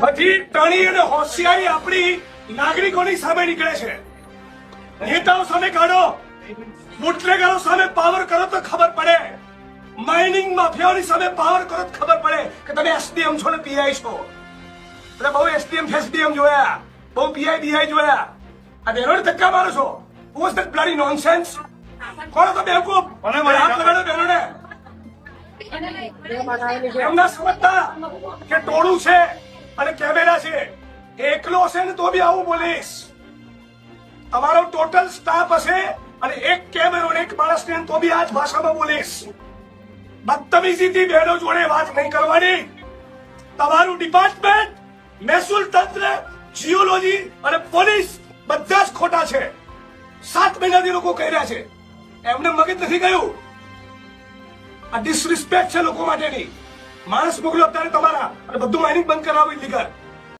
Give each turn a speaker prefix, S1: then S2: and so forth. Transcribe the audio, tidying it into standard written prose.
S1: પછી ટણી અને હોશિયારી આપણી નાગરિકોની સામે નીકળે છે. નેતાઓ સામે કાઢો, બુટલેગરો સામે પાવર કરો તો ખબર પડે, માઇનિંગ માફિયાઓની સામે પાવર કરો તો ખબર પડે કે તમે એસડીએમ છો ને પીઆઈ છો. એટલે બહુ એસડીએમ ફેસડીએમ જોયા, બહુ પીઆઈ બીઆઈ જોયા, આ બહેનોને ધક્કા મારો છો. Was that bloody nonsense? કોણ તો બેવકૂફ? હાથ લગાડો બહેનોને. એમના સમજતા કે ટોળું છે અને કેમેરા છે. એકલો હશે ને તો બી આવું બોલીશ. તમારો ટોટલ સ્ટાફ હશે અને એક કેમેરો ને એક માણસ ને તો બી આ જ ભાષામાં બોલીશ. બદતમીજીથી બહેનો જોડે વાત નહીં કરવાની. તમારું ડિપાર્ટમેન્ટ, મહેસૂલ તંત્ર, જીઓલોજી અને પોલીસ બધા જ ખોટા છે. 7 મહિનાથી લોકો કહી રહ્યા છે, એમને મગજ નથી ગયું. આ ડિસરિસ્પેક્ટ છે લોકો માટેની. માણસ મોકલો અત્યારે તમારા અને બધું માઇનિંગ બંધ કરાવો ઇલીગલ.